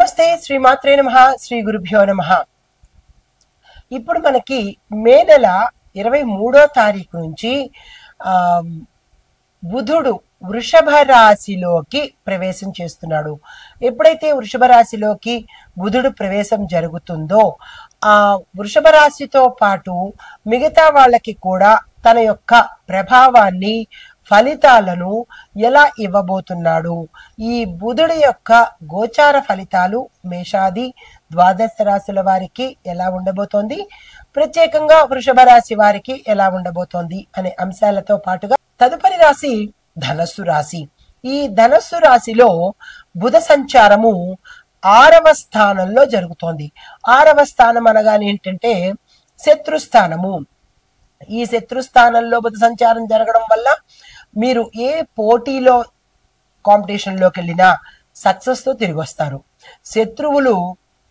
నమస్తే శ్రీమాత్రే నమః శ్రీ గురుభ్యో నమః. ఇప్పుడు మనకి మే నెల 23వ తారీఖు నుంచి బుధుడు వృషభ రాశిలోకి ప్రవేశం చేస్తున్నాడు. ఎప్పుడైతే వృషభ రాశిలోకి బుధుడు ప్రవేశం జరుగుతుందో ఆ వృషభ రాశితో పాటు మిగతా వాళ్ళకి కూడా తన యొక్క ప్రభావాన్ని ఫలితాలను ఎలా ఇవ్వబోతున్నాడు, ఈ బుధుడి యొక్క గోచార ఫలితాలు మేషాది ద్వాదశ రాశుల వారికి ఎలా ఉండబోతోంది, ప్రత్యేకంగా వృషభ రాశి వారికి ఎలా ఉండబోతోంది అనే అంశాలతో పాటుగా తదుపరి రాశి ధనస్సు రాశి. ఈ ధనస్సు రాశిలో బుధ సంచారము 6వ స్థానంలో జరుగుతోంది. 6వ స్థానం అనగానే ఏంటంటే శత్రుస్థానము. ఈ శత్రుస్థానంలో బుధ సంచారం జరగడం వల్ల మీరు ఏ పోటీలో కాంపిటీషన్ లోకి వెళ్ళినా సక్సెస్ తో తిరిగి వస్తారు. శత్రువులు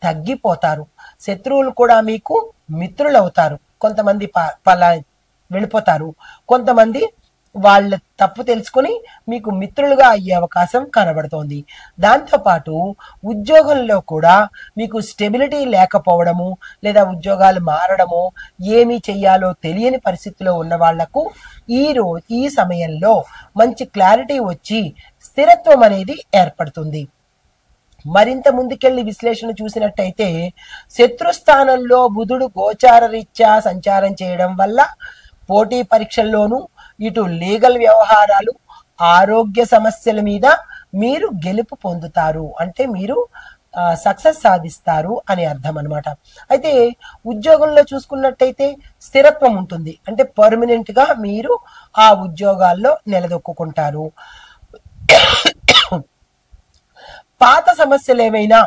తగ్గిపోతారు. శత్రువులు కూడా మీకు మిత్రులు అవుతారు. కొంతమంది వెళ్ళిపోతారు, కొంతమంది వాళ్ళ తప్పు తెలుసుకుని మీకు మిత్రులుగా అయ్యే అవకాశం కనబడుతోంది. దాంతోపాటు ఉద్యోగంలో కూడా మీకు స్టెబిలిటీ లేకపోవడము లేదా ఉద్యోగాలు మారడము, ఏమి చెయ్యాలో తెలియని పరిస్థితిలో ఉన్న వాళ్లకు ఈ సమయంలో మంచి క్లారిటీ వచ్చి స్థిరత్వం అనేది ఏర్పడుతుంది. మరింత ముందుకెళ్లి విశ్లేషణ చూసినట్టయితే శత్రుస్థానంలో బుధుడు గోచార రీత్యా సంచారం చేయడం వల్ల పోటీ పరీక్షల్లోనూ ఇటు లీగల్ వ్యవహారాలు, ఆరోగ్య సమస్యల మీద మీరు గెలుపు పొందుతారు, అంటే మీరు సక్సెస్ సాధిస్తారు అని అర్థం అనమాట. అయితే ఉద్యోగంలో చూసుకున్నట్టయితే స్థిరత్వం ఉంటుంది, అంటే పర్మనెంట్ గా మీరు ఆ ఉద్యోగాల్లో నిలదొక్కుంటారు. పాత సమస్యలు ఏమైనా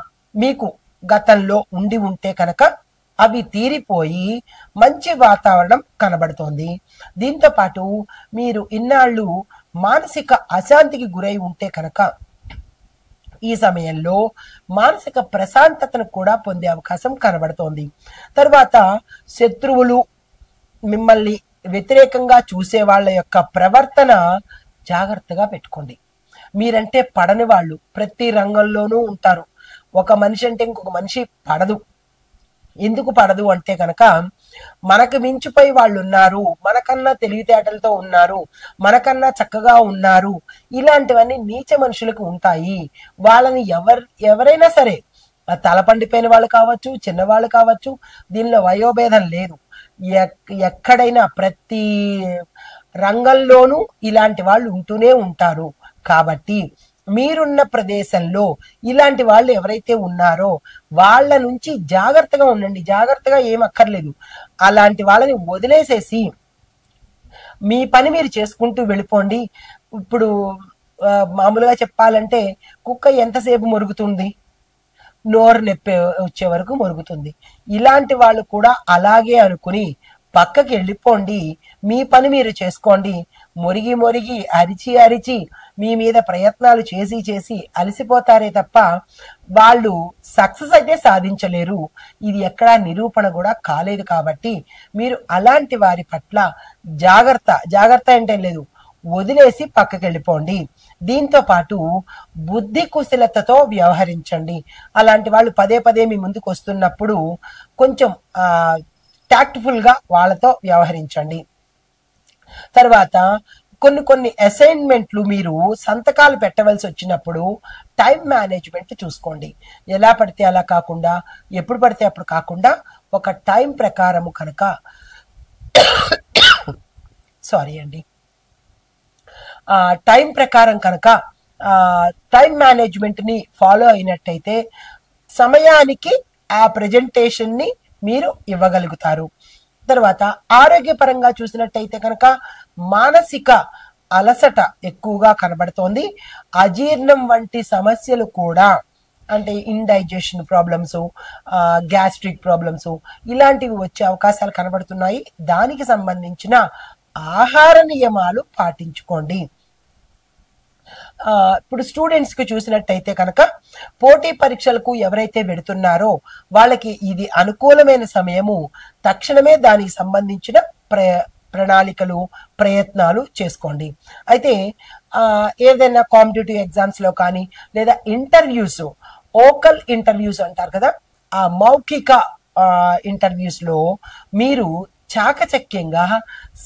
మీకు గతంలో ఉండి ఉంటే కనుక అవి తీరిపోయి మంచి వాతావరణం కనబడుతోంది. దీంతో పాటు మీరు ఇన్నాళ్ళు మానసిక అశాంతికి గురై ఉంటే కనుక ఈ సమయంలో మానసిక ప్రశాంతతను కూడా పొందే అవకాశం కనబడుతోంది. తర్వాత శత్రువులు, మిమ్మల్ని వ్యతిరేకంగా చూసే వాళ్ళ యొక్క ప్రవర్తన జాగ్రత్తగా పెట్టుకోండి. మీరంటే పడని వాళ్ళు ప్రతి రంగంలోనూ ఉంటారు. ఒక మనిషి అంటే ఇంకొక మనిషి పడదు. ఎందుకు పడదు అంటే కనుక మనకు మించిపోయి వాళ్ళు ఉన్నారు, మనకన్నా తెలివితేటలతో ఉన్నారు, మనకన్నా చక్కగా ఉన్నారు, ఇలాంటివన్నీ నీచ మనుషులకు ఉంటాయి. వాళ్ళని ఎవరైనా సరే, తల పండిపోయిన వాళ్ళు కావచ్చు, చిన్నవాళ్ళు కావచ్చు, దీనిలో వయోభేదం లేదు. ఎక్కడైనా ప్రతి రంగంలోనూ ఇలాంటి వాళ్ళు ఉంటూనే ఉంటారు. కాబట్టి మీరున్న ప్రదేశంలో ఇలాంటి వాళ్ళు ఎవరైతే ఉన్నారో వాళ్ళ నుంచి జాగ్రత్తగా ఉండండి. జాగ్రత్తగా ఏం అక్కర్లేదు, అలాంటి వాళ్ళని వదిలేసేసి మీ పని మీరు చేసుకుంటూ వెళ్ళిపోండి. ఇప్పుడు మామూలుగా చెప్పాలంటే కుక్క ఎంతసేపు మొరుగుతుంది? నోరు నొప్పి వచ్చే వరకు మొరుగుతుంది. ఇలాంటి వాళ్ళు కూడా అలాగే అనుకుని పక్కకి వెళ్ళిపోండి, మీ పని మీరు చేసుకోండి. మొరిగి అరిచి మీ మీద ప్రయత్నాలు చేసి అలసిపోతారే తప్ప వాళ్ళు సక్సెస్ అయితే సాధించలేరు. ఇది ఎక్కడా నిరూపణ కూడా కాలేదు. కాబట్టి మీరు అలాంటి వారి పట్ల జాగ్రత్త అంటే లేదు, వదిలేసి పక్కకి వెళ్ళిపోండి. దీంతో పాటు బుద్ధి కుశలతతో వ్యవహరించండి. అలాంటి వాళ్ళు పదే మీ ముందుకు వస్తున్నప్పుడు కొంచెం టాక్ట్ఫుల్ గా వాళ్ళతో వ్యవహరించండి. తర్వాత కొన్ని అసైన్మెంట్లు మీరు సంతకాలు పెట్టవలసి వచ్చినప్పుడు టైం మేనేజ్మెంట్ చూసుకోండి. ఎలా పడితే అలా కాకుండా, ఎప్పుడు పడితే అప్పుడు కాకుండా ఒక టైం ప్రకారము కనుక టైం ప్రకారం కనుక టైం మేనేజ్మెంట్ ని ఫాలో అయినట్టయితే సమయానికి ఆ ప్రెజెంటేషన్ ని మీరు ఇవ్వగలుగుతారు. తర్వాత ఆరోగ్యపరంగా చూసినట్టయితే కనుక మానసిక అలసట ఎక్కువగా కనబడుతోంది. అజీర్ణం వంటి సమస్యలు కూడా, అంటే ఇండైజెషన్ ప్రాబ్లమ్స్, గ్యాస్ట్రిక్ ప్రాబ్లమ్స్ ఇలాంటివి వచ్చే అవకాశాలు కనబడుతున్నాయి. దానికి సంబంధించిన ఆహార నియమాలు పాటించుకోండి. ఇప్పుడు స్టూడెంట్స్ కి చూసినట్టయితే కనుక పోటీ పరీక్షలకు ఎవరైతే వెడుతున్నారో వాళ్ళకి ఇది అనుకూలమైన సమయము. తక్షణమే దానికి సంబంధించిన ప్రణాళికలు, ప్రయత్నాలు చేసుకోండి. అయితే ఏదైనా కాంపిటేటివ్ ఎగ్జామ్స్ లో కానీ లేదా ఇంటర్వ్యూస్ ఓకల్ ఇంటర్వ్యూస్ అంటారు కదా, ఆ మౌఖిక ఇంటర్వ్యూస్ లో మీరు చాకచక్యంగా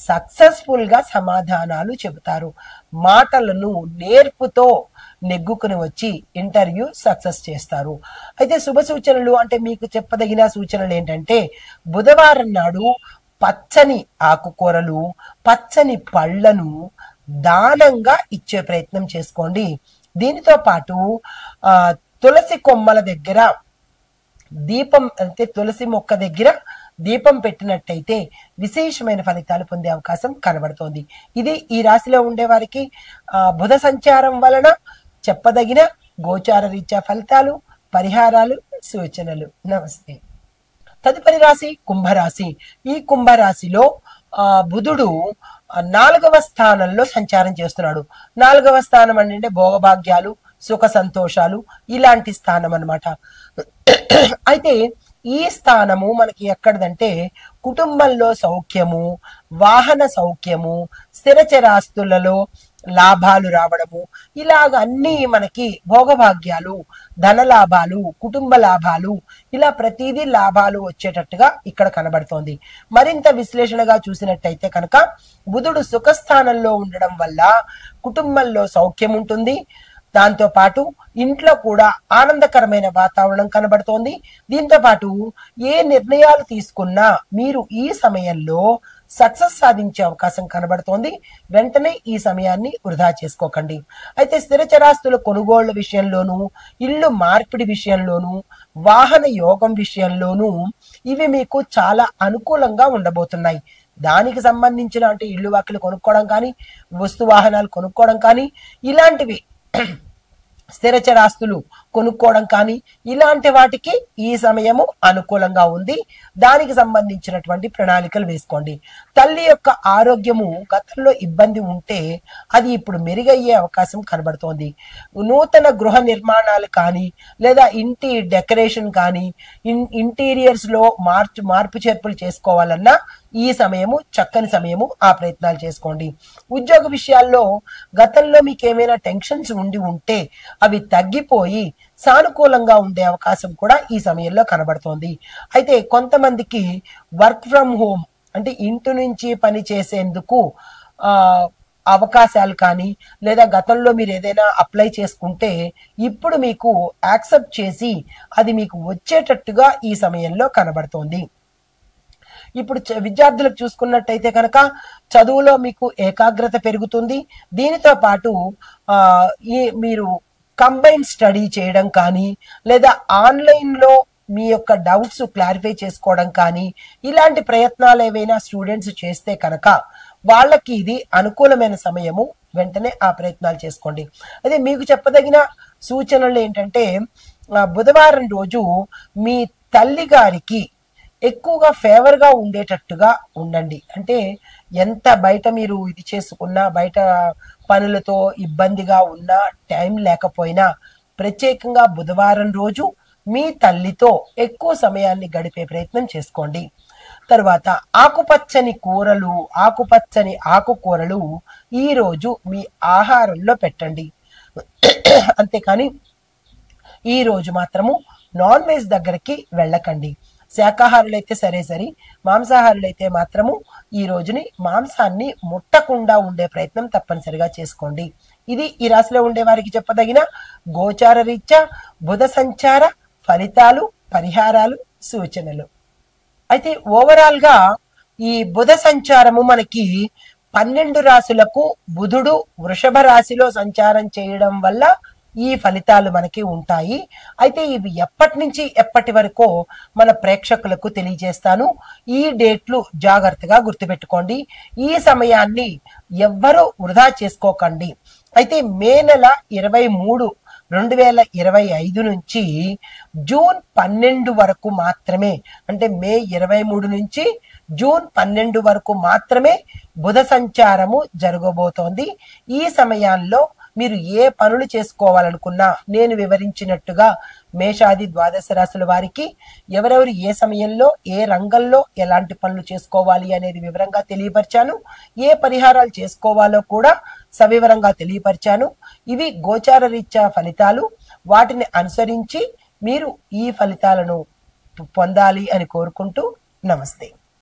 సక్సెస్ఫుల్ గా సమాధానాలు చెబుతారు. మాటలను నేర్పుతో నెగ్గుకుని వచ్చి ఇంటర్వ్యూ సక్సెస్ చేస్తారు. అయితే శుభ సూచనలు అంటే మీకు చెప్పదగిన సూచనలు ఏంటంటే, బుధవారం నాడు పచ్చని ఆకుకూరలు, పచ్చని పళ్ళను దానంగా ఇచ్చే ప్రయత్నం చేసుకోండి. దీనితో పాటు తులసి కొమ్మల దగ్గర దీపం అంటే తులసి మొక్క దగ్గర దీపం పెట్టినట్టయితే విశేషమైన ఫలితాలు పొందే అవకాశం కనబడుతోంది. ఇది ఈ రాశిలో ఉండే వారికి బుధ సంచారం వలన చెప్పదగిన గోచార రీత్యా ఫలితాలు, పరిహారాలు, సూచనలు. నమస్తే. తదుపరి రాశి కుంభరాశి. ఈ కుంభరాశిలో బుధుడు 4వ స్థానంలో సంచారం చేస్తున్నాడు. 4వ స్థానం అంటే భోగభాగ్యాలు, సుఖ సంతోషాలు ఇలాంటి స్థానం అన్నమాట. అయితే ఈ స్థానము మనకి ఎక్కడదంటే కుటుంబంలో సౌఖ్యము, వాహన సౌఖ్యము, స్థిరచరాస్తులలో లాభాలు రావడము, ఇలాగ అన్ని మనకి భోగభాగ్యాలు, ధన లాభాలు, కుటుంబ లాభాలు, ఇలా ప్రతిదీ లాభాలు వచ్చేటట్టుగా ఇక్కడ కనబడుతోంది. మరింత విశ్లేషణగా చూసినట్టయితే కనుక బుధుడు సుఖస్థానంలో ఉండడం వల్ల కుటుంబంలో సౌఖ్యం ఉంటుంది. దాంతో పాటు ఇంట్లో కూడా ఆనందకరమైన వాతావరణం కనబడుతోంది. దీంతో పాటు ఏ నిర్ణయాలు తీసుకున్నా మీరు ఈ సమయంలో సక్సెస్ సాధించే అవకాశం కనబడుతోంది. వెంటనే ఈ సమయాన్ని వృధా చేసుకోకండి. అయితే స్థిరచరాస్తుల కొనుగోళ్ల విషయంలోనూ, ఇల్లు మార్పిడి విషయంలోనూ, వాహన యోగం విషయంలోనూ ఇవి మీకు చాలా అనుకూలంగా ఉండబోతున్నాయి. దానికి సంబంధించిన అంటే ఇల్లు వాకిలు కొనుక్కోవడం కానీ, వస్తు వాహనాలు కొనుక్కోవడం కానీ, ఇలాంటివి స్థిరచరాస్తులు కొనుక్కోవడం కానీ ఇలాంటి వాటికి ఈ సమయము అనుకూలంగా ఉంది. దానికి సంబంధించినటువంటి ప్రణాళికలు వేసుకోండి. తల్లి యొక్క ఆరోగ్యము గతంలో ఇబ్బంది ఉంటే అది ఇప్పుడు మెరుగయ్యే అవకాశం కనబడుతోంది. నూతన గృహ నిర్మాణాలు కానీ లేదా ఇంటి డెకరేషన్ కానీ ఇంటీరియర్స్ లో మార్పు చేర్పులు చేసుకోవాలన్నా ఈ సమయము చక్కని సమయము. ఆ ప్రయత్నాలు చేసుకోండి. ఉద్యోగ విషయాల్లో గతంలో మీకు ఏమైనా టెన్షన్స్ ఉండి ఉంటే అవి తగ్గిపోయి సానుకూలంగా ఉండే అవకాశం కూడా ఈ సమయంలో కనబడుతోంది. అయితే కొంతమందికి వర్క్ ఫ్రమ్ హోమ్ అంటే ఇంటి నుంచి పని చేసేందుకు అవకాశాలు కానీ లేదా గతంలో మీరు ఏదైనా అప్లై చేసుకుంటే ఇప్పుడు మీకు యాక్సెప్ట్ చేసి అది మీకు వచ్చేటట్టుగా ఈ సమయంలో కనబడుతోంది. ఇప్పుడు విద్యార్థులకు చూసుకున్నట్టయితే కనుక చదువులో మీకు ఏకాగ్రత పెరుగుతుంది. దీనితో పాటు మీరు కంబైన్ స్టడీ చేయడం కానీ లేదా ఆన్లైన్ లో మీ యొక్క డౌట్స్ క్లారిఫై చేసుకోవడం కానీ ఇలాంటి ప్రయత్నాలు ఏవైనా స్టూడెంట్స్ చేస్తే కనుక వాళ్ళకి ఇది అనుకూలమైన సమయము. వెంటనే ఆ ప్రయత్నాలు చేసుకోండి. అదే మీకు చెప్పదగిన సూచనలు ఏంటంటే, బుధవారం రోజు మీ తల్లి గారికి ఎక్కువగా ఫేవర్ గా ఉండేటట్టుగా ఉండండి. అంటే ఎంత బయట మీరు ఇది చేసుకున్నా, బయట పనులతో ఇబ్బందిగా ఉన్నా, టైం లేకపోయినా ప్రత్యేకంగా బుధవారం రోజు మీ తల్లితో ఎక్కువ సమయాన్ని గడిపే ప్రయత్నం చేసుకోండి. తర్వాత ఆకుపచ్చని కూరలు, ఆకుపచ్చని ఆకుకూరలు ఈ రోజు మీ ఆహారంలో పెట్టండి. అంతేకాని ఈ రోజు మాత్రము నాన్ వెజ్ దగ్గరికి వెళ్ళకండి. శాకాహారులైతే సరే, మాంసాహారులైతే మాత్రము ఈ రోజుని మాంసాన్ని ముట్టకుండా ఉండే ప్రయత్నం తప్పనిసరిగా చేసుకోండి. ఇది ఈ రాశిలో ఉండే వారికి చెప్పదగిన గోచార రీత్యా బుధ సంచార ఫలితాలు, పరిహారాలు, సూచనలు. అయితే ఓవరాల్ గా ఈ బుధ సంచారము మనకి 12 రాశులకు బుధుడు వృషభ రాశిలో సంచారం చేయడం వల్ల ఈ ఫలితాలు మనకి ఉంటాయి. అయితే ఇవి ఎప్పటి నుంచి ఎప్పటి వరకో మన ప్రేక్షకులకు తెలియజేస్తాను. ఈ డేట్లు జాగ్రత్తగా గుర్తుపెట్టుకోండి. ఈ సమయాన్ని ఎవ్వరూ వృధా చేసుకోకండి. అయితే మే నెల 23, 2025 నుంచి జూన్ 12 వరకు మాత్రమే, అంటే మే 23 నుంచి జూన్ 12 వరకు మాత్రమే బుధ సంచారము జరగబోతోంది. ఈ సమయాల్లో మీరు ఏ పనులు చేసుకోవాలనుకున్నా నేను వివరించినట్టుగా మేషాది ద్వాదశ రాశుల వారికి ఎవరెవరు ఏ సమయంలో ఏ రంగంలో ఎలాంటి పనులు చేసుకోవాలి అనేది వివరంగా తెలియపరిచాను. ఏ పరిహారాలు చేసుకోవాలో కూడా సవివరంగా తెలియపరిచాను. ఇవి గోచార రీత్యా ఫలితాలు. వాటిని అనుసరించి మీరు ఈ ఫలితాలను పొందాలి అని కోరుకుంటూ నమస్తే.